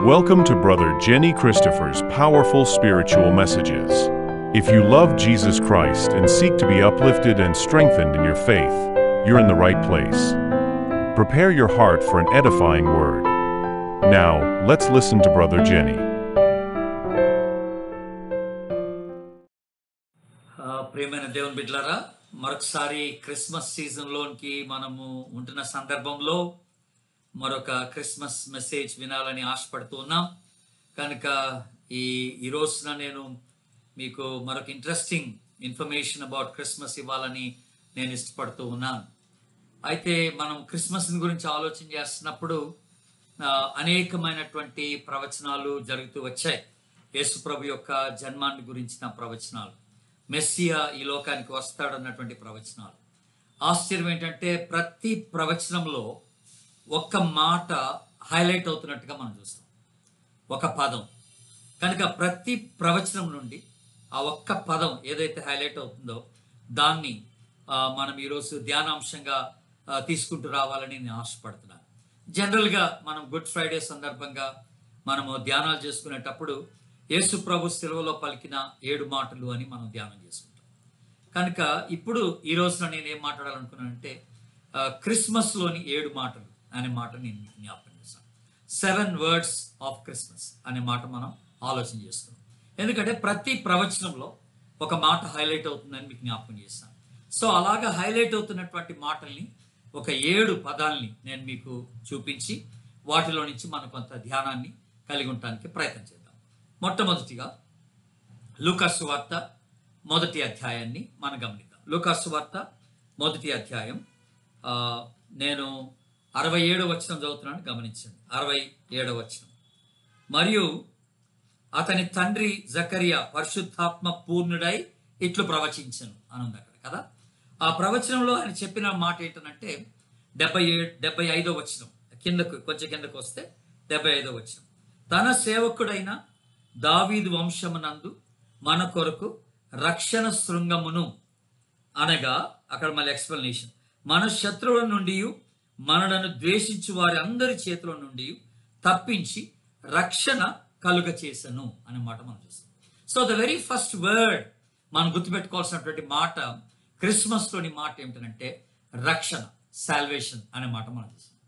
Welcome to Brother Jenny Christopher's powerful spiritual messages. If you love Jesus Christ and seek to be uplifted and strengthened in your faith, you're in the right place. Prepare your heart for an edifying word. Now, let's listen to Brother Jenny. ప్రియమైన దేవుని బిడ్డలారా, మరొకసారి Christmas సీజన్లోనికి మనము ఉంటున్న సందర్భంలో మరొక Christmas message వినాలని ఆశపడుతూ ఉన్నాం. కనుక ఈ రోజున నేను మీకు మరొక ఇంట్రెస్టింగ్ ఇన్ఫర్మేషన్ అబౌట్ క్రిస్మస్ ఇవ్వాలని నేను ఇష్టపడుతూ ఉన్నాను. అయితే మనం క్రిస్మస్ గురించి ఆలోచన చేస్తున్నప్పుడు అనేకమైనటువంటి ప్రవచనాలు జరుగుతూ వచ్చాయి. యేసు ప్రభు యొక్క జన్మాన్ని గురించిన ప్రవచనాలు, మెస్సియా ఈ లోకానికి వస్తాడన్నటువంటి ప్రవచనాలు. ఆశ్చర్యం ఏంటంటే ప్రతి ప్రవచనంలో ఒక్క మాట హైలైట్ అవుతున్నట్టుగా మనం చూస్తాం, ఒక పదం. కనుక ప్రతి ప్రవచనం నుండి ఆ ఒక్క పదం ఏదైతే హైలైట్ అవుతుందో దాన్ని మనం ఈరోజు ధ్యానాంశంగా తీసుకుంటూ రావాలని నేను ఆశపడుతున్నాను. జనరల్గా మనం గుడ్ ఫ్రైడే సందర్భంగా మనము ధ్యానాలు చేసుకునేటప్పుడు యేసు ప్రభు శిలువలో పలికిన 7 మాటలు అని మనం ధ్యానం చేసుకుంటాం. కనుక ఇప్పుడు ఈ రోజున నేను ఏం మాట్లాడాలనుకున్నానంటే క్రిస్మస్లోని 7 మాటలు అనే మాట నేను జ్ఞాపకం చేస్తాను. 7 words ఆఫ్ క్రిస్మస్ అనే మాట మనం ఆలోచన చేస్తున్నాం. ఎందుకంటే ప్రతి ప్రవచనంలో ఒక మాట హైలైట్ అవుతుందని మీకు జ్ఞాపకం చేస్తాను. సో అలాగా హైలైట్ అవుతున్నటువంటి మాటల్ని ఒక 7 పదాలని నేను మీకు చూపించి వాటిలో నుంచి మనం కొంత ధ్యానాన్ని కలిగి ఉండటానికి ప్రయత్నం చేద్దాం. మొట్టమొదటిగా లూకాసు వార్త 1వ అధ్యాయాన్ని మనం గమనిద్దాం. లూకాసు వార్త 1వ అధ్యాయం నేను 67వ వచనం చదువుతున్నాను, గమనించండి. 67వ వచనం. మరియు అతని తండ్రి జకరియా పరిశుద్ధాత్మ పూర్ణుడై ఇట్లు ప్రవచించను అని ఉంది అక్కడ కదా. ఆ ప్రవచనంలో ఆయన చెప్పిన మాట ఏంటంటే 75వ వచనం, కొంచెం కిందకు వస్తే 75వ వచనం. తన సేవకుడైన దావీదు వంశమునందు మన కొరకు రక్షణ శృంగమును, అనగా అక్కడ మళ్ళీ ఎక్స్ప్లెనేషన్, మన శత్రువుల నుండి మనలను ద్వేషించు వారి అందరి చేతుల నుండి తప్పించి రక్షణ కలుగ చేసను అనే మాట మనం చూస్తాం. So the very first word మనం గుర్తుపెట్టుకోవాల్సినటువంటి మాట క్రిస్మస్లోని మాట ఏమిటంటే రక్షణ, సాల్వేషన్ అనే మాట మనం చూస్తాం.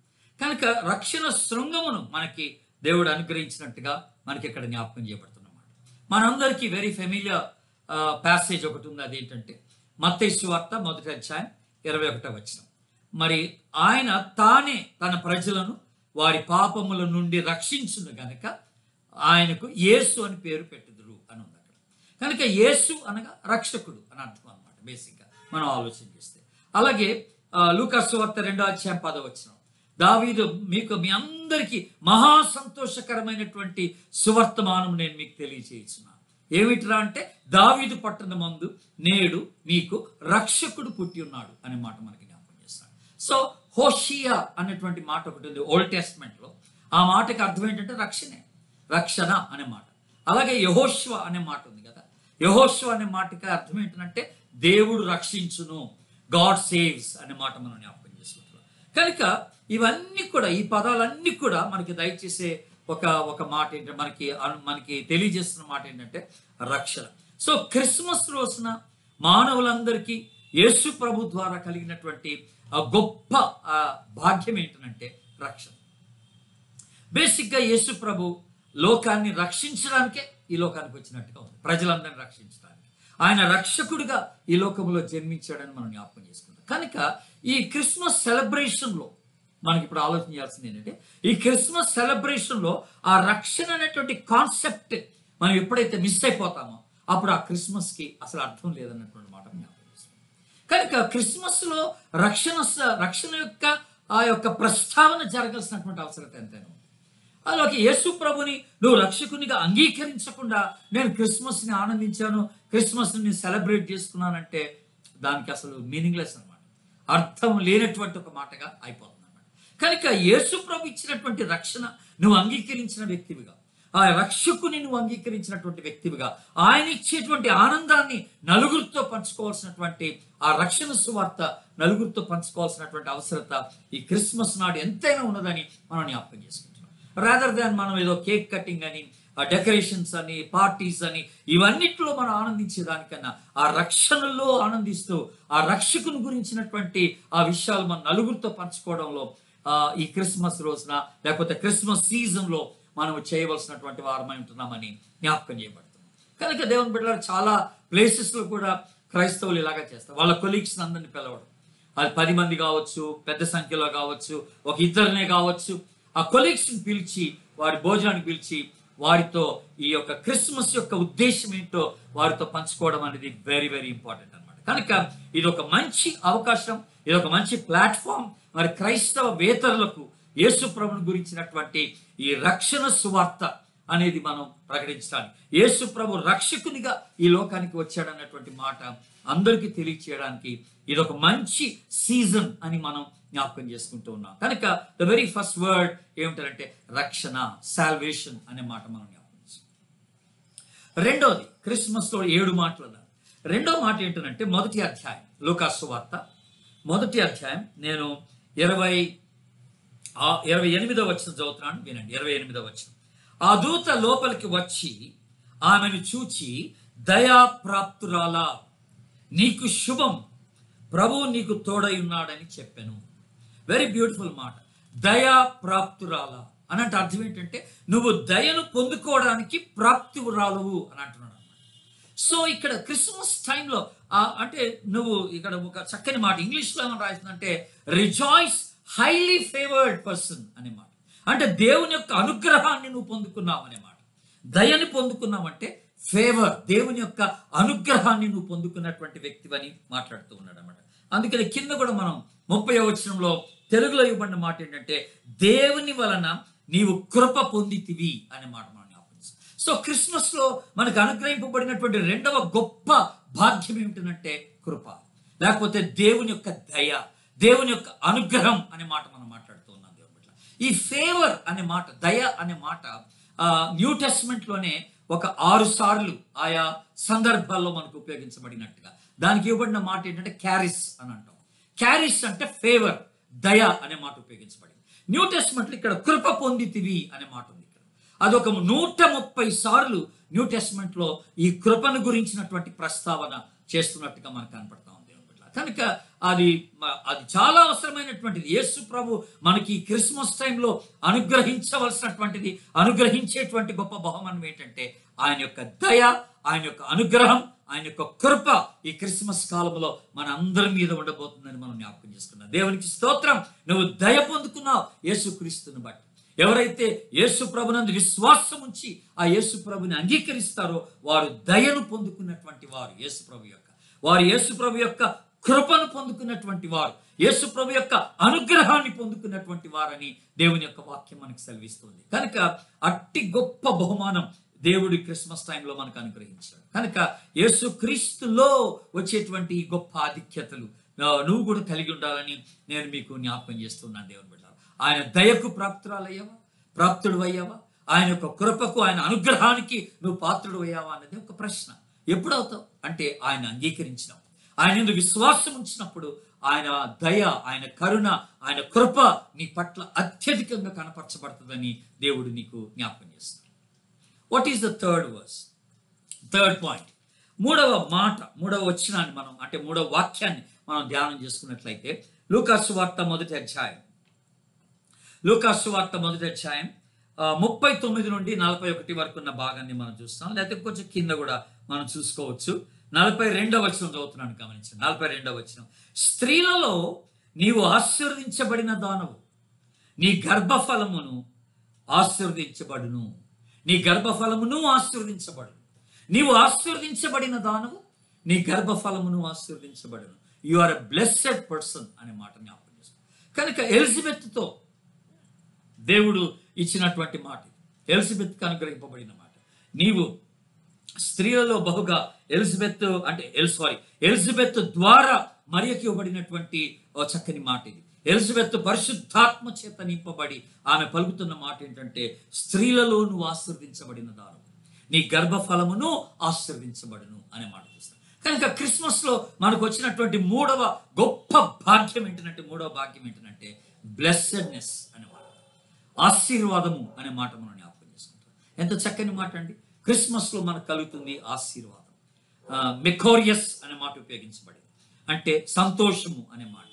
కనుక రక్షణ శృంగమును మనకి దేవుడు అనుగ్రహించినట్టుగా మనకి ఇక్కడ జ్ఞాపకం చేయబడుతున్నమాట. మనందరికీ వెరీ ఫెమిలియర్ ప్యాసేజ్ ఒకటి ఉంది. అదేంటంటే మత్తయి సువార్త 1వ అధ్యాయం 21వ వచనం. మరి ఆయన తానే తన ప్రజలను వారి పాపముల నుండి రక్షించును గనక ఆయనకు యేసు అని పేరు పెట్టుదురు అని ఉంది అక్కడ. కనుక యేసు అనగా రక్షకుడు అని అర్థం అనమాట బేసిక్గా మనం ఆలోచన చేస్తే. అలాగే లూకాసు వార్త 2వ అధ్యాయం 10వ వచనం. దావీదు మీ అందరికీ మహా సంతోషకరమైనటువంటి సువర్తమానం నేను మీకు తెలియజేస్తున్నాను. ఏమిట్రా అంటే దావీదు పట్టణమందు నేడు మీకు రక్షకుడు పుట్టి ఉన్నాడు అనే మాట మనకి జ్ఞాపకం చేస్తాడు. సో హోషియా అనేటువంటి మాట ఒకటి ఉంది ఓల్డ్ టెస్ట్మెంట్ లో. ఆ మాటకి అర్థం ఏంటంటే రక్షణ అనే మాట. అలాగే యెహోషువ అనే మాట ఉంది కదా. యెహోషువ అనే మాటకి అర్థం ఏంటంటే దేవుడు రక్షించును, గాడ్ సేవ్స్ అనే మాట మనం జ్ఞాపకం చేసుకుంటున్నాం. కనుక ఇవన్నీ కూడా, ఈ పదాలన్నీ కూడా మనకి దయచేసే ఒక మాట ఏంటంటే మనకి తెలియజేస్తున్న మాట ఏంటంటే రక్షణ. సో క్రిస్మస్ రోజున మానవులందరికీ యేసు ప్రభు ద్వారా కలిగినటువంటి గొప్ప భాగ్యం ఏంటంటే రక్షణ. బేసిక్గా యేసు ప్రభు లోకాన్ని రక్షించడానికే ఈ లోకానికి వచ్చినట్టుగా ఉంది, ప్రజలందరినీ రక్షించడానికి. ఆయన రక్షకుడిగా ఈ లోకంలో జన్మించాడని మనం జ్ఞాపకం చేసుకుంటాం. కనుక ఈ క్రిస్మస్ సెలబ్రేషన్లో మనకి ఇప్పుడు ఆలోచన చేయాల్సింది ఏంటంటే ఈ క్రిస్మస్ సెలబ్రేషన్లో ఆ రక్షణ అనేటువంటి కాన్సెప్ట్ మనం ఎప్పుడైతే మిస్ అయిపోతామో అప్పుడు ఆ క్రిస్మస్కి అసలు అర్థం లేదన్నటువంటి మాట జ్ఞాపకం చేస్తాం. కనుక క్రిస్మస్లో రక్షణ యొక్క ఆ యొక్క ప్రస్తావన జరగాల్సినటువంటి అవసరం ఎంతైనా ఉంది. అలాగే యేసు ప్రభుని నువ్వు రక్షకునిగా అంగీకరించకుండా నేను క్రిస్మస్ని ఆనందించాను, క్రిస్మస్ని సెలబ్రేట్ చేసుకున్నానంటే దానికి అసలు మీనింగ్లెస్ అనమాట, అర్థం లేనటువంటి ఒక మాటగా అయిపోతుంది. కనుక యేసు ప్రభు ఇచ్చినటువంటి రక్షణ నువ్వు అంగీకరించిన వ్యక్తివిగా, ఆ రక్షకుని నువ్వు అంగీకరించినటువంటి వ్యక్తివిగా, ఆయన ఇచ్చేటువంటి ఆనందాన్ని నలుగురితో పంచుకోవాల్సినటువంటి ఆ రక్షణ సువార్త నలుగురితో పంచుకోవాల్సినటువంటి అవసరత ఈ క్రిస్మస్ నాడు ఎంతైనా ఉన్నదని మనం జ్ఞాపకం చేసుకుంటున్నాం. రాదర్ దాన్ మనం ఏదో కేక్ కటింగ్ అని, డెకరేషన్స్ అని, పార్టీస్ అని, ఇవన్నిట్లో మనం ఆనందించేదానికన్నా ఆ రక్షణలో ఆనందిస్తూ ఆ రక్షకుని గురించినటువంటి ఆ విషయాలు మన నలుగురితో పంచుకోవడంలో ఈ క్రిస్మస్ రోజున లేకపోతే క్రిస్మస్ సీజన్లో మనం చేయవలసినటువంటి వారమై ఉంటున్నామని జ్ఞాపకం చేయబడుతుంది. కనుక దేవుని బిడ్డలారా, చాలా ప్లేసెస్లో కూడా క్రైస్తవులు ఇలాగా చేస్తారు. వాళ్ళ కొలీగ్స్ అందరినీ పిలవడం, అది 10 మంది కావచ్చు, పెద్ద సంఖ్యలో కావచ్చు, ఒక ఇద్దరినే కావచ్చు, ఆ కొలీగ్స్ని పిలిచి వారి భోజనానికి పిలిచి వారితో ఈ యొక్క క్రిస్మస్ యొక్క ఉద్దేశం ఏంటో వారితో పంచుకోవడం అనేది వెరీ వెరీ ఇంపార్టెంట్ అనమాట. కనుక ఇది ఒక మంచి అవకాశం, ఇది ఒక మంచి ప్లాట్ఫామ్ మరి క్రైస్తవ వేతరులకు యేసు ప్రభుని గురించినటువంటి ఈ రక్షణ సువార్త అనేది మనం ప్రకటించడానికి, యేసు ప్రభు రక్షకునిగా ఈ లోకానికి వచ్చాడన్నటువంటి మాట అందరికీ తెలియచేయడానికి ఇది ఒక మంచి సీజన్ అని మనం జ్ఞాపకం చేసుకుంటూ ఉన్నాం. కనుక ద వెరీ ఫస్ట్ వర్డ్ ఏమిటంటే రక్షణ, సాల్వేషన్ అనే మాట మనం జ్ఞాపకం చేసుకుంటాం. రెండోది, క్రిస్మస్ లో 7 మాటలు అన్నారు. రెండో మాట ఏంటంటే మొదటి అధ్యాయం, లూకాసు వార్త మొదటి అధ్యాయం, నేను 28వ వచనం చదువుతున్నాను, వినండి. 28వ వచనం. ఆ దూత లోపలికి వచ్చి ఆమెను చూచి, దయాప్రాప్తురాలా, నీకు శుభం, ప్రభువు నీకు తోడై ఉన్నాడని చెప్పాను. వెరీ బ్యూటిఫుల్ మాట. దయాప్రాప్తురాలా అని అంటే అర్థం ఏంటంటే నువ్వు దయను పొందుకోవడానికి ప్రాప్తిరాలవు అని అంటున్నాడు అనమాట. సో ఇక్కడ క్రిస్మస్ టైంలో అంటే నువ్వు ఇక్కడ ఒక చక్కని మాట ఇంగ్లీష్లో ఏమని రాస్తుందంటే రిజాయిస్ హైలీ ఫేవర్డ్ పర్సన్ అనే మాట. అంటే దేవుని యొక్క అనుగ్రహాన్ని నువ్వు పొందుకున్నావు అనే మాట. దయని పొందుకున్నావంటే ఫేవర్, దేవుని యొక్క అనుగ్రహాన్ని నువ్వు పొందుకున్నటువంటి వ్యక్తివని మాట్లాడుతూ ఉన్నాడు అనమాట. అందుకని కింద కూడా మనం 30వ వచనంలో తెలుగులో ఇవ్వబడిన మాట ఏంటంటే దేవుని వలన నీవు కృప పొందితివి అనే మాట మనం జ్ఞాపకం. సో క్రిస్మస్ లో మనకు అనుగ్రహింపబడినటువంటి రెండవ గొప్ప భాగ్యం ఏమిటంటే కృప, లేకపోతే దేవుని యొక్క దయ, దేవుని యొక్క అనుగ్రహం అనే మాట మనం మాట్లాడుతూ ఉన్నాం. దేవుని పట్ల ఈ ఫేవర్ అనే మాట, దయ అనే మాట న్యూ టెస్ట్మెంట్ లోనే ఒక 6 సార్లు ఆయా సందర్భాల్లో మనకు ఉపయోగించబడినట్టుగా దానికి ఇవ్వబడిన మాట ఏంటంటే క్యారిస్ అని అంటాం. క్యారిస్ అంటే ఫేవర్, దయ అనే మాట ఉపయోగించబడింది. న్యూ టెస్ట్మెంట్లో ఇక్కడ కృప పొందితివి అనే మాట ఉంది. ఇక్కడ అదొక 130 సార్లు న్యూ టెస్ట్మెంట్ లో ఈ కృపను గురించినటువంటి ప్రస్తావన చేస్తున్నట్టుగా మనకు కనపడతా ఉంది. కనుక అది చాలా అవసరమైనటువంటిది. యేసు ప్రభు మనకి క్రిస్మస్ టైంలో అనుగ్రహించవలసినటువంటిది, అనుగ్రహించేటువంటి గొప్ప బహుమానం ఏంటంటే ఆయన యొక్క దయ, ఆయన యొక్క అనుగ్రహం, ఆయన యొక్క కృప ఈ క్రిస్మస్ కాలంలో మన అందరి మీద ఉండబోతుందని మనం జ్ఞాపకం చేసుకున్నాం. దేవునికి స్తోత్రం. నువ్వు దయ పొందుకున్నావు యేసుక్రీస్తుని బట్టి. ఎవరైతే యేసు ప్రభునందు విశ్వాసం ఉంచి ఆ యేసు ప్రభుని అంగీకరిస్తారో వారు దయను పొందుకున్నటువంటి వారు, యేసు ప్రభు యొక్క కృపను పొందుకున్నటువంటి వారు, యేసు ప్రభు యొక్క అనుగ్రహాన్ని పొందుకున్నటువంటి వారని దేవుని యొక్క వాక్యం మనకు సెలవిస్తుంది. కనుక అట్టి గొప్ప బహుమానం దేవుడి క్రిస్మస్ టైంలో మనకు అనుగ్రహించాడు. కనుక యేసు క్రీస్తులో వచ్చేటువంటి ఈ గొప్ప ఆధిక్యతలు నువ్వు కూడా కలిగి ఉండాలని నేను మీకు జ్ఞాపకం చేస్తున్నాను. దేవుని బిడ్డ, ఆయన దయకు ప్రాప్తుడు అయ్యావా? ఆయన యొక్క కృపకు, ఆయన అనుగ్రహానికి నువ్వు పాత్రుడు అయ్యావా అన్నది ఒక ప్రశ్న. ఎప్పుడవుతావు అంటే ఆయన అంగీకరించినప్పుడు, ఆయన ఎందుకు విశ్వాసం ఉంచినప్పుడు ఆయన దయ, ఆయన కరుణ, ఆయన కృప నీ పట్ల అత్యధికంగా కనపరచబడుతుందని దేవుడు నీకు జ్ఞాపకం చేస్తాడు. What is the third verse, third point? మూడవ వచనాన్ని మనం అంటే మూడవ వాక్యాన్ని మనం ధ్యానం చేసుకున్నట్లయితే లూకాసు వార్త మొదటి అధ్యాయం 39 నుండి 41 వరకు ఉన్న భాగాన్ని మనం చూస్తాం. లేకపోతే కొంచెం కింద కూడా మనం చూసుకోవచ్చు. 42వ వచనం చదువుతున్నాను, గమనించండి. 42వ వచనం. స్త్రీలలో నీవు ఆశీర్వదించబడిన దానవు, నీ గర్భఫలమును ఆశీర్వదించబడును. నీ గర్భఫలమును ఆశీర్వదించబడును. నీవు ఆశీర్వదించబడిన దానవు, నీ గర్భఫలమును ఆశీర్వదించబడును. You are a blessed person అనే మాట జ్ఞాపకం చేసుకో. కనుక ఎలిజబెత్తో దేవుడు ఇచ్చినటువంటి మాట, ఎలిజబెత్కి అనుగ్రహింపబడిన మాట. నీవు స్త్రీలలో బహుగా ఎలిజబెత్ ద్వారా మరియకి ఇవ్వబడినటువంటి ఓ చక్కని మాట ఇది. ఎలిజబెత్ పరిశుద్ధాత్మ చేత నింపబడి ఆమె పలుకుతున్న మాట ఏంటంటే స్త్రీలలో నువ్వు ఆశీర్వదించబడిన దానవు, నీ గర్భఫలమును ఆశీర్వదించబడును అనే మాట చూస్తాం. కనుక క్రిస్మస్ లో మనకు వచ్చినటువంటి మూడవ భాగ్యం ఏంటంటే బ్లెస్సెడ్నెస్ అనే మాట. ఆశీర్వాదము అనే మాట మనం జ్ఞాపకం చేసుకుంటాం. ఎంత చక్కని మాట అండి. క్రిస్మస్లో మనకు కలుగుతుంది ఆశీర్వాదం. మెకోరియస్ అనే మాట ఉపయోగించబడింది, అంటే సంతోషము అనే మాట,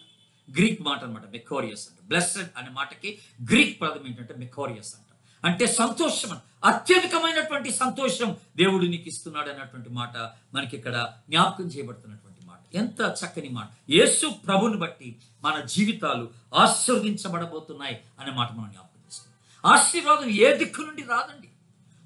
గ్రీక్ మాట అనమాట. మెకోరియస్ అంటే బ్లెస్సెడ్ అనే మాటకి గ్రీక్ పదం ఏంటంటే మెకోరియస్ అంట, అంటే సంతోషం అని, అత్యధికమైనటువంటి సంతోషం దేవుడు నీకు ఇస్తున్నాడు అన్నటువంటి మాట మనకి ఇక్కడ జ్ఞాపకం చేయబడుతున్నటువంటి మాట. ఎంత చక్కని మాట. యేసు ప్రభుని బట్టి మన జీవితాలు ఆశీర్వదించబడబోతున్నాయి అనే మాట మనం జ్ఞాపకం చేసుకుంటాం. ఆశీర్వాదం ఏ దిక్కు నుండి రాదండి.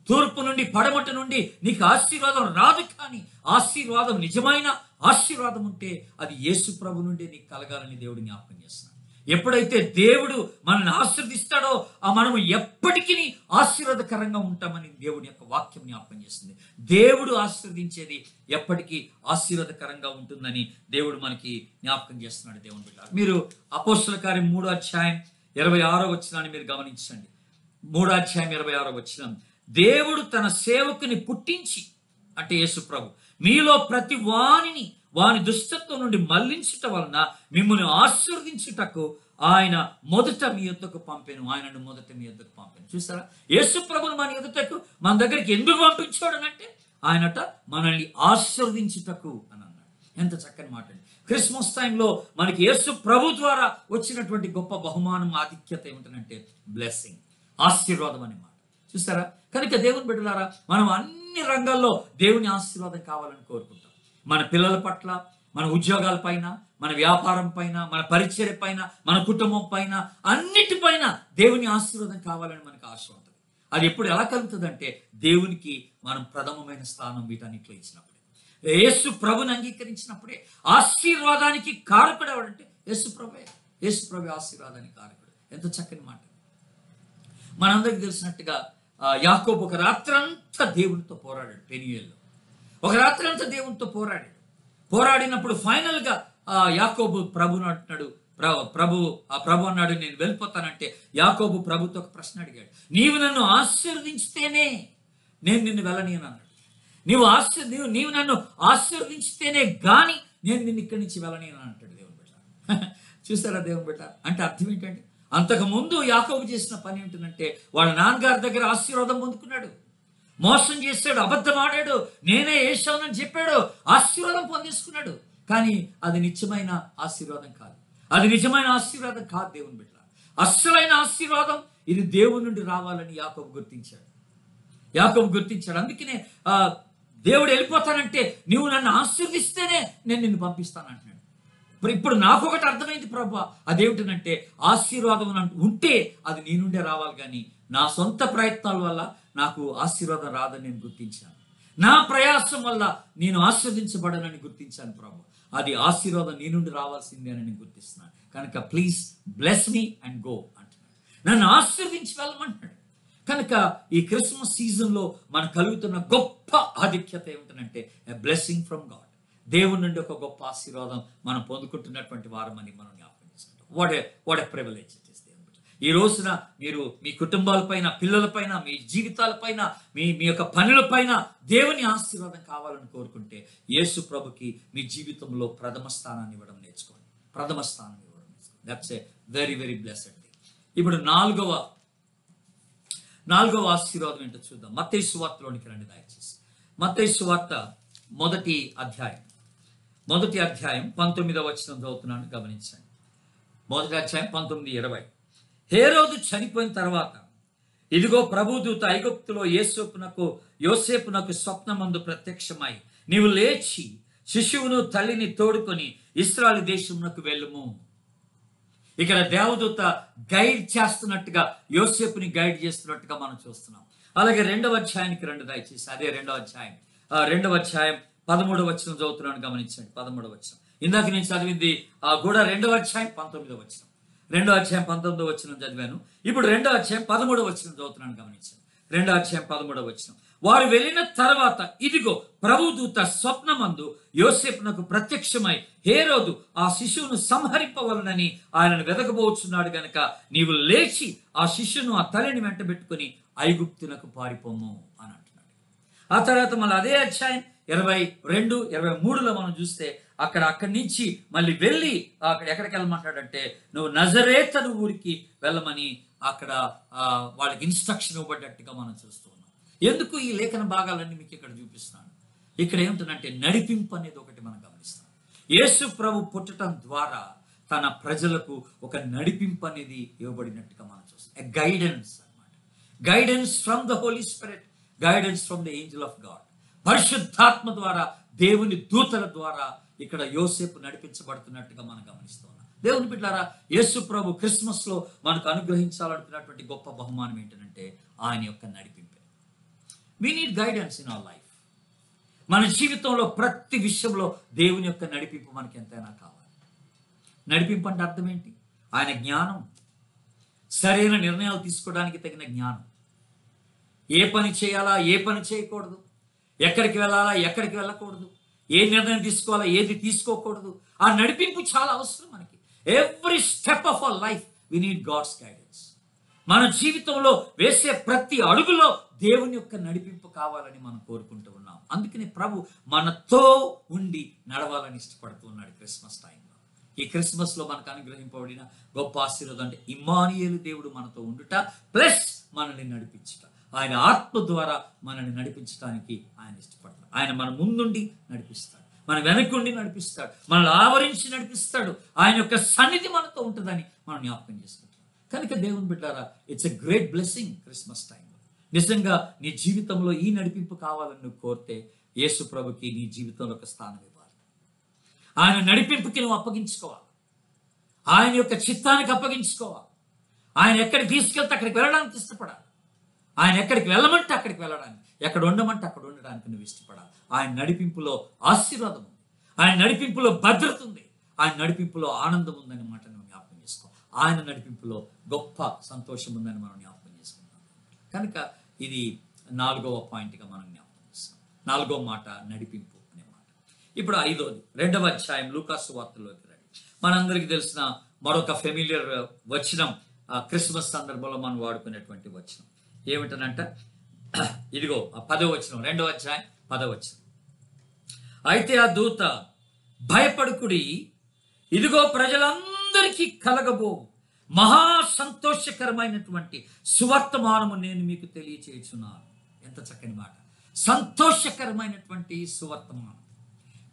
తూర్పు నుండి పడమట నుండి నీకు ఆశీర్వాదం రాదు. కానీ ఆశీర్వాదం, నిజమైన ఆశీర్వాదం ఉంటే అది యేసు ప్రభు నుండి నీకు కలగాలని దేవుడు జ్ఞాపకం చేస్తున్నాడు. ఎప్పుడైతే దేవుడు మనల్ని ఆశీర్వదిస్తాడో మనము ఎప్పటికీ ఆశీర్వాదకరంగా ఉంటామని దేవుడి యొక్క వాక్యం జ్ఞాపకం చేస్తుంది. దేవుడు ఆశీర్వదించేది ఎప్పటికీ ఆశీర్వాదకరంగా ఉంటుందని దేవుడు మనకి జ్ఞాపకం చేస్తున్నాడు. దేవుని బిడ్డ, మీరు అపోస్తల కార్యం 3:26 మీరు గమనించండి. 3:26 దేవుడు తన సేవకుని పుట్టించి, అంటే యేసు ప్రభు, మీలో ప్రతి వాని దుష్టత్వం నుండి మళ్లించుట వలన మిమ్మల్ని ఆశీర్వదించుటకు ఆయన మొదట మీ యొద్దకు పంపాను. ఆయనను మొదట మీ యొద్దకు పంపాను. చూసారా, యేసు ప్రభుని మన ఎదుటకు, మన దగ్గరికి ఎందుకు పంపించాడు అంటే ఆయనట మనల్ని ఆశీర్వదించుటకు అని అన్నాడు. ఎంత చక్కని మాట అండి. క్రిస్మస్ టైంలో మనకి యేసు ప్రభు ద్వారా వచ్చినటువంటి గొప్ప బహుమానం, ఆధిక్యత ఏమిటంటే బ్లెస్సింగ్, ఆశీర్వాదం అనే మాట. చూసారా, కనుక దేవుని బిడ్డలారా, మనం అన్ని రంగాల్లో దేవుని ఆశీర్వాదం కావాలని కోరుకుంటాం. మన పిల్లల పట్ల, మన ఉద్యోగాల పైన, మన వ్యాపారం పైన, మన పరిచర్య పైన, మన కుటుంబం పైన, అన్నిటిపైన దేవుని ఆశీర్వాదం కావాలని మనకు ఆశ ఉంటుంది. అది ఎప్పుడు ఎలా కలుగుతుంది అంటే దేవునికి మనం ప్రథమమైన స్థానం వీటన్నిటిలో ఇచ్చినప్పుడే, యేసు ప్రభుని అంగీకరించినప్పుడే. ఆశీర్వాదానికి కారకుడు ఎవడంటే యేసు ప్రభువే. యేసు ప్రభు ఆశీర్వాదానికి కారకుడు. ఎంత చక్కని మాట. మనందరికి తెలిసినట్టుగా యాకోబు ఒక రాత్రంతా దేవునితో పోరాడాడు. పెనియేల్లో ఒక రాత్రంతా దేవునితో పోరాడినప్పుడు ఫైనల్గా యాకోబు ప్రభుని అంటున్నాడు, ప్రభు అన్నాడు నేను వెళ్ళిపోతానంటే యాకోబు ప్రభుతో ఒక ప్రశ్న అడిగాడు. నీవు నన్ను ఆశీర్వదించితేనే నేను నిన్ను వెళ్ళనీయను అన్నాడు. నీవు నన్ను ఆశీర్వదించితేనే గాని నేను నిన్ను ఇక్కడి నుంచి వెళ్ళనీయను అంటాడు దేవుని బిడ్డ. చూసారా దేవుని బిడ్డ, అంటే అర్థం ఏంటంటే అంతకుముందు యాకోబు చేసిన పని ఏంటంటే వాళ్ళ నాన్నగారి దగ్గర ఆశీర్వాదం పొందుకున్నాడు, మోసం చేశాడు, అబద్ధం ఆడాడు, నేనే ఏశానని చెప్పాడు, ఆశీర్వాదం పొందేసుకున్నాడు. కానీ అది నిజమైన ఆశీర్వాదం కాదు. అది నిజమైన ఆశీర్వాదం కాదు దేవుని బిడ్డ. అస్సలైన ఆశీర్వాదం ఇది దేవుని నుండి రావాలని యాకోబు గుర్తించాడు. అందుకనే దేవుడు వెళ్ళిపోతానంటే నువ్వు నన్ను ఆశీర్వదిస్తేనే నేను నిన్ను పంపిస్తాను అంటున్నాడు. ఇప్పుడు నాకు ఒకటి అర్థమైంది ప్రభు, అదేమిటంటే ఆశీర్వాదం ఉంటే అది నీ నుండే రావాలి, కానీ నా సొంత ప్రయత్నాల వల్ల నాకు ఆశీర్వాదం రాదని నేను గుర్తించాను. నా ప్రయాసం వల్ల నేను ఆశీర్వదించబడనని గుర్తించాను ప్రభు. అది ఆశీర్వాదం నీ నుండి రావాల్సిందే అని నేను గుర్తిస్తున్నాను. కనుక please bless me and go అంటున్నాడు. నన్ను ఆశీర్వదించి వెళ్ళమంటున్నాడు. కనుక ఈ క్రిస్మస్ సీజన్లో మనకు కలుగుతున్న గొప్ప ఆధిక్యత ఏమిటంటే ఎ బ్లెస్సింగ్ ఫ్రమ్ గాడ్. దేవుని నుండి ఒక గొప్ప ఆశీర్వాదం మనం పొందుకుంటున్నటువంటి వారమని మనం జ్ఞాపకం చేసుకుంటాం. What a privilege it is. ఈ రోజున మీరు మీ కుటుంబాలపైన, పిల్లలపైన, మీ జీవితాలపైన, మీ యొక్క పనులపైన దేవుని ఆశీర్వాదం కావాలని కోరుకుంటే యేసు ప్రభుకి మీ జీవితంలో ప్రథమ స్థానాన్ని ఇవ్వడం నేర్చుకోండి. That's a very very blessed thing. ఇప్పుడు నాలుగవ ఆశీర్వాదం ఏంటో చూద్దాం. మత్తయి సువార్తలోనికి రండి దయచేసి. మత్తయి సువార్త మొదటి అధ్యాయం 19వ చదువుతున్నాను, గమనించండి. మొదటి అధ్యాయం 19:20. హేరోదు చనిపోయిన తర్వాత ఇదిగో ప్రభుదూత ఐగుప్తులో యోసేపునకు స్వప్నమందు ప్రత్యక్షమై నీవు లేచి శిశువును తల్లిని తోడుకొని ఇశ్రాయేలు దేశమునకు వెళ్ళుము. ఇక్కడ దేవదూత గైడ్ చేస్తున్నట్టుగా, యోసేపుని గైడ్ చేస్తున్నట్టుగా మనం చూస్తున్నాం. అలాగే 2వ అధ్యాయానికి రండి దయచేసి. అదే 2వ అధ్యాయం 13వ వచనం చదువుతున్నాను, గమనించండి. 13వ వచనం ఇందాక నేను చదివింది కూడా 2వ అధ్యాయం 19వ వచనం. 2వ అధ్యాయం 19వ వచనం చదివాను. ఇప్పుడు 2వ అధ్యాయం 13వ వచనం చదువుతున్నాను, గమనించండి. 2వ అధ్యాయం 13వ వచనం. వారు వెళ్ళిన తర్వాత ఇదిగో ప్రభుదూత స్వప్నమందు యోసేపునకు ప్రత్యక్షమై హేరోదు ఆ శిశువును సంహరింపవలనని ఆయనను వెదకబోచున్నాడు గనక నీవు లేచి ఆ శిశువును ఆ తల్లిని వెంట పెట్టుకుని ఐగుప్తునకు పారిపోము అని అంటున్నాడు. ఆ తర్వాత మళ్ళీ అదే అధ్యాయం 22, 23లో మనం చూస్తే అక్కడి నుంచి మళ్ళీ వెళ్ళి ఎక్కడికి వెళ్ళమంటాడంటే నువ్వు నజరేతను ఊరికి వెళ్ళమని అక్కడ వాళ్ళకి ఇన్స్ట్రక్షన్ ఇవ్వబడ్డట్టుగా మనం చూస్తూ ఉన్నాం. ఎందుకు ఈ లేఖన భాగాలన్నీ మీకు ఇక్కడ చూపిస్తున్నాను? ఇక్కడ ఏమిటంటే నడిపింపు అనేది ఒకటి మనం గమనిస్తాం. యేసు ప్రభు పుట్టడం ద్వారా తన ప్రజలకు ఒక నడిపింపు అనేది ఇవ్వబడినట్టుగా మనం చూస్తాం. ఎ గైడెన్స్ అన్నమాట. Guidance from the holy spirit, guidance from the angel of God. పరిశుద్ధాత్మ ద్వారా, దేవుని దూతల ద్వారా ఇక్కడ యోసేపు నడిపించబడుతున్నట్టుగా మనం గమనిస్తున్నాం. దేవుని బిడ్డలారా, యేసు ప్రభు క్రిస్మస్ లో మనకు అనుగ్రహించాలనుకున్నటువంటి గొప్ప బహుమానం ఏంటంటే ఆయన యొక్క నడిపింపే. We need guidance in our life. మన జీవితంలో ప్రతి విషయంలో దేవుని యొక్క నడిపింపు మనకి ఎంతైనా కావాలి. నడిపింపు అంటే అర్థం ఏంటి? ఆయన జ్ఞానం, సరైన నిర్ణయాలు తీసుకోవడానికి తగిన జ్ఞానం, ఏ పని చేయాలా, ఏ పని చేయకూడదు, ఎక్కడికి వెళ్ళాలా, ఎక్కడికి వెళ్ళకూడదు, ఏ నిర్ణయం తీసుకోవాలా, ఏది తీసుకోకూడదు, ఆ నడిపింపు చాలా అవసరం మనకి. Every step of our life we need God's guidance. మన జీవితంలో వేసే ప్రతి అడుగులో దేవుని యొక్క నడిపింపు కావాలని మనం కోరుకుంటూ ఉన్నాం. అందుకని ప్రభు మనతో ఉండి నడవాలని ఇష్టపడుతూ ఉన్నాడు క్రిస్మస్ టైంలో. ఈ క్రిస్మస్ లో మనకు అనుగ్రహింపబడిన గొప్ప ఆశీర్వాదం అంటే ఇమ్మానుయేలు, దేవుడు మనతో ఉండుట ప్లస్ మనల్ని నడిపించుట. ఆయన ఆత్మ ద్వారా మనల్ని నడిపించడానికి ఆయన ఇష్టపడతాడు. ఆయన మన ముందుండి నడిపిస్తాడు, మన వెనకుండి నడిపిస్తాడు, మనల్ని ఆవరించి నడిపిస్తాడు. ఆయన యొక్క సన్నిధి మనతో ఉంటుందని మనం జ్ఞాపకం చేసుకుంటాం. కనుక దేవుని బిడ్డారా, it's a great blessing Christmas టైంలో. నిజంగా నీ జీవితంలో ఈ నడిపింపు కావాలని నువ్వు కోరితే యేసు ప్రభుకి నీ జీవితంలో ఒక స్థానం ఇవ్వాలి. ఆయన నడిపింపుకి నువ్వు అప్పగించుకోవాలి. ఆయన యొక్క చిత్తానికి అప్పగించుకోవాలి. ఆయన ఎక్కడికి తీసుకెళ్తే అక్కడికి వెళ్ళడానికి ఇష్టపడాలి. ఆయన ఎక్కడికి వెళ్ళమంటే అక్కడికి వెళ్ళడానికి, ఎక్కడ ఉండమంటే అక్కడ ఉండడానికి నువ్వు ఇష్టపడాలి. ఆయన నడిపింపులో ఆశీర్వాదం ఉంది, ఆయన నడిపింపులో భద్రత ఉంది, ఆయన నడిపింపులో ఆనందం ఉందని మాట నువ్వు జ్ఞాపకం చేసుకో. ఆయన నడిపింపులో గొప్ప సంతోషం ఉందని మనం జ్ఞాపకం చేసుకుంటాం. కనుక ఇది 4వ పాయింట్గా మనం జ్ఞాపకం చేస్తాం. 4వ మాట నడిపింపు అనే మాట. ఇప్పుడు 5వది 2వ అధ్యాయం లూకాసు వార్తలోకి రండి. మనందరికీ తెలిసిన మరొక ఫెమిలియర్ వచనం, క్రిస్మస్ సందర్భంలో మనం వాడుకునేటువంటి వచనం ఏమిటనంట, ఇదిగో 10వ వచనం, 2వ అధ్యాయం 10వ వచనం. అయితే ఆ దూత, భయపడుకుడి, ఇదిగో ప్రజలందరికీ కలగబో మహా సంతోషకరమైనటువంటి సువర్తమానము నేను మీకు తెలియచేయుచున్నాను. ఎంత చక్కని మాట! సంతోషకరమైనటువంటి సువర్తమానం.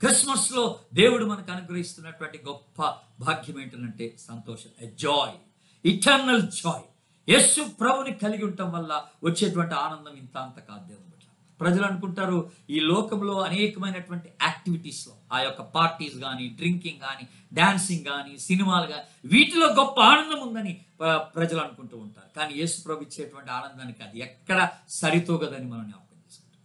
క్రిస్మస్ లో దేవుడు మనకు అనుగ్రహిస్తున్నటువంటి గొప్ప భాగ్యం ఏంటంటే సంతోషం, ఎ జాయ్, ఇటర్నల్ జాయ్. యేసు ప్రభుని కలిగి ఉండటం వల్ల వచ్చేటువంటి ఆనందం ఇంత అంత కాదు. దేవుని ప్రజలు అనుకుంటారు ఈ లోకంలో అనేకమైనటువంటి యాక్టివిటీస్లో, ఆ యొక్క పార్టీస్ కానీ, డ్రింకింగ్ కానీ, డాన్సింగ్ కానీ, సినిమాలు కానీ, వీటిలో గొప్ప ఆనందం ఉందని ప్రజలు అనుకుంటూ ఉంటారు. కానీ యేసు ప్రభు ఇచ్చేటువంటి ఆనందానికి అది ఎక్కడ సరితూగదని మనం జ్ఞాపకం చేసుకుంటాం.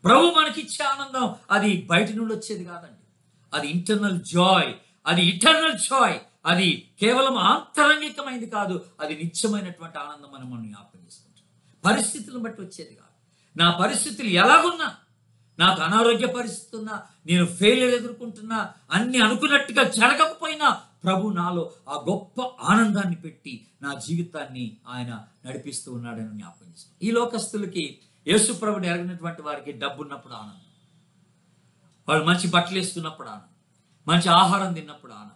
ప్రభు మనకిచ్చే ఆనందం అది బయట నుండి వచ్చేది కాదండి. అది ఇంటర్నల్ జాయ్, అది ఇటర్నల్ జాయ్. అది కేవలం ఆంతరంగికమైనది కాదు, అది నిత్యమైనటువంటి ఆనందం అని మనం జ్ఞాపకం చేసుకుంటాం. పరిస్థితులను బట్టి వచ్చేది కాదు. నా పరిస్థితులు ఎలాగున్నా, నాకు అనారోగ్య పరిస్థితి ఉన్నా, నేను ఫెయిల్యూర్ ఎదుర్కొంటున్నా, అన్ని అనుకున్నట్టుగా జరగకపోయినా ప్రభు నాలో ఆ గొప్ప ఆనందాన్ని పెట్టి నా జీవితాన్ని ఆయన నడిపిస్తూ ఉన్నాడని జ్ఞాపకం చేస్తాను. ఈ లోకస్తులకి, యేసు ప్రభుని ఎరగినటువంటి వారికి డబ్బు ఉన్నప్పుడు ఆనందం, వాళ్ళు మంచి బట్టలు వేసుకున్నప్పుడు ఆనందం, మంచి ఆహారం తిన్నప్పుడు ఆనందం,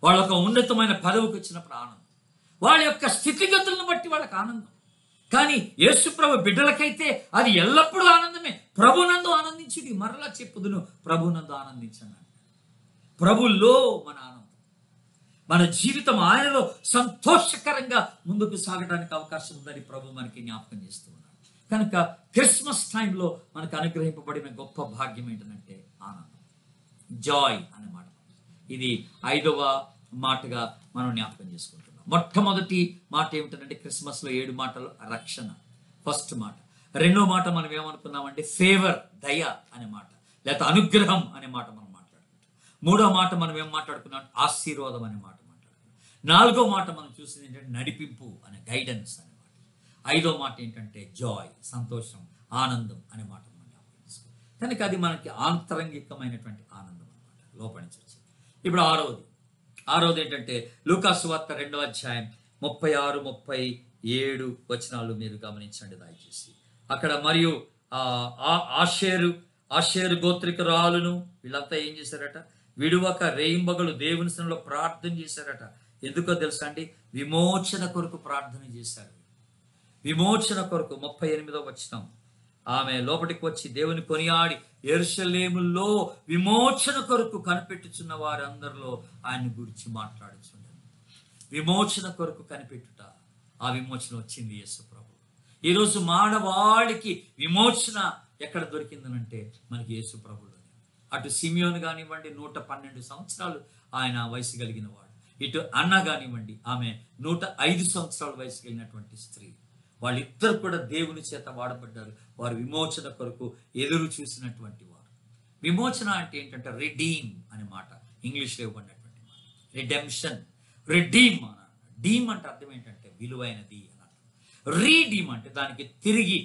వాళ్ళ ఒక ఉన్నతమైన పదవికి వచ్చినప్పుడు ఆనందం, వాళ్ళ యొక్క స్థితిగతులను బట్టి వాళ్ళకి ఆనందం. కానీ యేసు ప్రభు బిడ్డలకైతే అది ఎల్లప్పుడూ ఆనందమే. ప్రభునందు ఆనందించుడి, మరలా చెప్పుదును ప్రభునందు ఆనందించండి. ప్రభులో మన ఆనందం, మన జీవితం ఆయనలో సంతోషకరంగా ముందుకు సాగడానికి అవకాశం ఉందని ప్రభు మనకి జ్ఞాపకం చేస్తూ ఉన్నాడు. కనుక క్రిస్మస్ టైంలో మనకు అనుగ్రహింపబడిన గొప్ప భాగ్యం ఏంటంటే ఆనందం, జాయ్ అనే మాట. ఇది 5వ మాటగా మనం జ్ఞాపకం చేసుకుంటున్నాం. మొట్టమొదటి మాట ఏమిటంటే క్రిస్మస్ లో 7 మాటలు రక్షణ, ఫస్ట్ మాట. 2వ మాట మనం ఏమనుకున్నామంటే ఫేవర్, దయ అనే మాట, లేకపోతే అనుగ్రహం అనే మాట మనం మాట్లాడుకుంటాం. 3వ మాట మనం ఏం మాట్లాడుకున్నాం, ఆశీర్వాదం అనే మాట మాట్లాడుకున్నాం. 4వ మాట మనం చూసింది ఏంటంటే నడిపింపు అనే, గైడెన్స్ అనే మాట. 5వ మాట ఏంటంటే జాయ్, సంతోషం, ఆనందం అనే మాట మనం జ్ఞాపకం. కనుక అది మనకి ఆంతరంగికమైనటువంటి ఆనందం అన్నమాట, లోపలి నుంచి వచ్చేది. ఇప్పుడు 6వది ఏంటంటే లూకాసు వార్త 2వ అధ్యాయం 36, 37 వచనాలు మీరు గమనించండి దయచేసి. అక్కడ మరియు ఆషేరు గోత్రికురాలును వీళ్ళంతా ఏం చేశారట, విడువక రేయింబగలు దేవుని సన్నిధిలో ప్రార్థన చేశారట. ఎందుకో తెలుసా అండి, విమోచన కొరకు ప్రార్థన చేశారు. విమోచన కొరకు 38వ వచనం, ఆమె లోపలికి వచ్చి దేవుని కొనియాడి యెరూషలేములో విమోచన కొరకు కనిపెట్టుచున్న వారందరిలో ఆయన గురించి మాట్లాడుచుండెను. విమోచన కొరకు కనిపెట్టుట, ఆ విమోచన వచ్చింది యేసు ప్రభు. ఈరోజు మానవాళికి విమోచన ఎక్కడ దొరికిందనంటే మనకి యేసు ప్రభులోనే. అటు సిమియోను కానివ్వండి 112 సంవత్సరాలు ఆయన వయసు కలిగిన వాడు, ఇటు అన్న కానివ్వండి ఆమె 105 సంవత్సరాల వయసు కలిగినటువంటి స్త్రీ, వాళ్ళిద్దరు కూడా దేవుని చేత వాడబడ్డారు. వారు విమోచన కొరకు ఎదురు చూసినటువంటి వారు. విమోచన అంటే ఏంటంటే రిడీమ్ అనే మాట ఇంగ్లీష్లో ఇవ్వబడినటువంటి మాట. రిడెంప్షన్, రిడీమ్ అన్న. డీమ్ అంటే అర్థం ఏంటంటే విలువైనది అని అర్థం. రీడీమ్ అంటే దానికి తిరిగి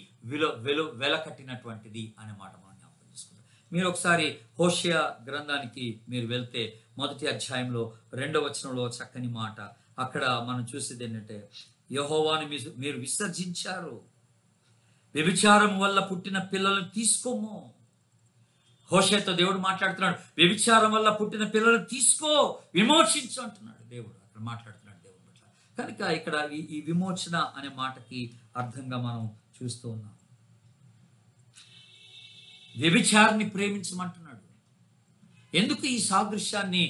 వెలకట్టినటువంటిది అనే మాట మనం జ్ఞాపకం చేసుకుంటాం. మీరు ఒకసారి హోషేయ గ్రంథానికి మీరు వెళ్తే 1వ అధ్యాయంలో 2వ వచనంలో చక్కని మాట అక్కడ మనం చూసేది ఏంటంటే, యెహోవాను మీరు విసర్జించారు, వ్యభిచారం వల్ల పుట్టిన పిల్లలను తీసుకోము. హోషేయతో దేవుడు మాట్లాడుతున్నాడు, వ్యభిచారం వల్ల పుట్టిన పిల్లలను తీసుకో, విమోచించు అంటున్నాడు దేవుడు. అక్కడ మాట్లాడుతున్నాడు దేవుడు పట్ల. కనుక ఇక్కడ ఈ విమోచన అనే మాటకి అర్థంగా మనం చూస్తూ ఉన్నాం. వ్యభిచారిని ప్రేమించమంటున్నాడు. ఎందుకు ఈ సాదృశ్యాన్ని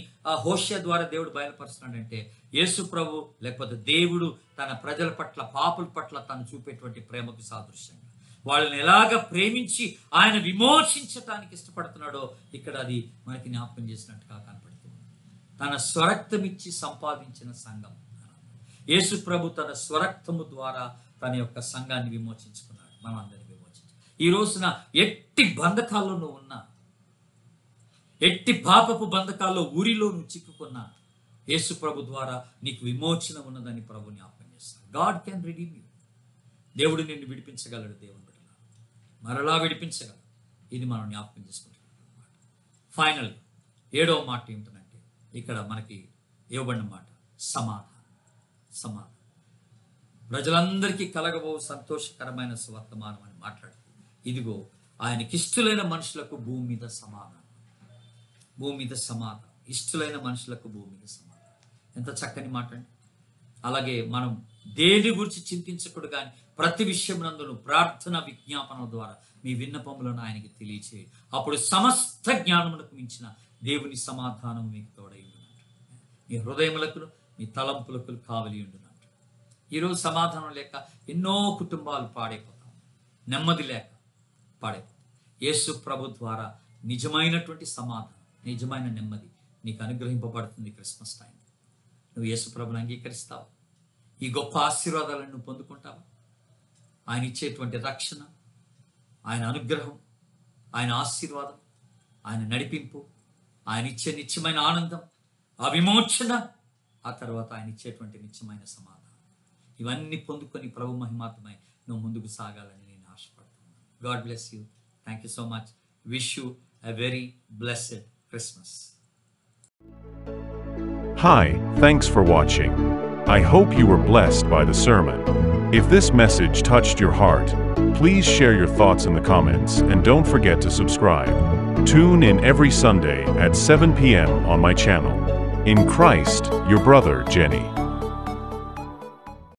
హోషేయ ద్వారా దేవుడు బయలుపరుస్తున్నాడంటే, యేసు ప్రభు లేకపోతే దేవుడు తన ప్రజల పట్ల, పాపుల పట్ల తను చూపేటువంటి ప్రేమకు సాదృశ్యంగా వాళ్ళని ఎలాగ ప్రేమించి ఆయన విమోచించటానికి ఇష్టపడుతున్నాడో ఇక్కడ అది మనకి జ్ఞాపకం చేసినట్టుగా కనపడుతుంది. తన స్వరక్తం ఇచ్చి సంపాదించిన సంఘం. యేసు ప్రభు తన స్వరక్తము ద్వారా తన యొక్క సంఘాన్ని విమోచించుకున్నాడు, మనం అందరినీ విమోచించాడు. ఈ రోజున ఎట్టి బంధకాల్లో నువ్వు ఉన్నా, ఎట్టి పాపపు బంధకాల్లో ఊరిలో నువ్వు చిక్కుకున్నా, యేసు ప్రభు ద్వారా నీకు విమోచన ఉన్నదని ప్రభు జ్ఞాపకం చేస్తాడు. God can redeem you. దేవుడు నిన్ను విడిపించగలడు. దేవుని బిడ్డలా మరలా విడిపించగలడు. ఇది మనం జ్ఞాపకం చేసుకుంటున్నాం. ఫైనల్ 7వ మాట ఏమిటంటే, ఇక్కడ మనకి ఇవ్వబడిన మాట సమాధానం. సమాధానం ప్రజలందరికీ కలగబో సంతోషకరమైన వర్తమానం అని మాట్లాడుతూ, ఇదిగో ఆయనకిష్టులైన మనుషులకు భూమి మీద సమాధానం. భూమి మీద సమాధానం, ఇష్టలైన మనుషులకు భూమి మీద సమాధానం. ఎంత చక్కని మాట అండి. అలాగే మనం దేని గురించి చింతించకూడదు, కానీ ప్రతి విషయం నందును ప్రార్థన విజ్ఞాపన ద్వారా మీ విన్నపములను ఆయనకి తెలియచేయి. అప్పుడు సమస్త జ్ఞానములకు మించిన దేవుని సమాధానం మీకు తోడై ఉండునంట. మీ హృదయములకు మీ తలంపులకు కావలి ఉండునంట. ఈరోజు సమాధానం లేక ఎన్నో కుటుంబాలు పాడైపోతాం, నెమ్మది లేక పాడైపోతాం. యేసు ప్రభు ద్వారా నిజమైనటువంటి సమాధానం, నిజమైన నెమ్మది నీకు అనుగ్రహింపబడుతుంది. క్రిస్మస్ టైం నువ్వు యేసు ప్రభుని అంగీకరిస్తావు, ఈ గొప్ప ఆశీర్వాదాలను నువ్వు పొందుకుంటావు. ఆయన ఇచ్చేటువంటి రక్షణ, ఆయన అనుగ్రహం, ఆయన ఆశీర్వాదం, ఆయన నడిపింపు, ఆయన ఇచ్చే నిత్యమైన ఆనందం, ఆ విమోచన, ఆ తర్వాత ఆయన ఇచ్చేటువంటి నిత్యమైన సమాధానం, ఇవన్నీ పొందుకొని ప్రభు మహిమాత్మై నువ్వు ముందుకు సాగాలని నేను ఆశపడుతున్నాను. God bless you. Thank you so much. Wish you a very blessed Christmas. Hi, thanks for watching. I hope you were blessed by the sermon. If this message touched your heart, please share your thoughts in the comments and don't forget to subscribe. Tune in every Sunday at 7 p.m. on my channel. In Christ, your brother Jenny.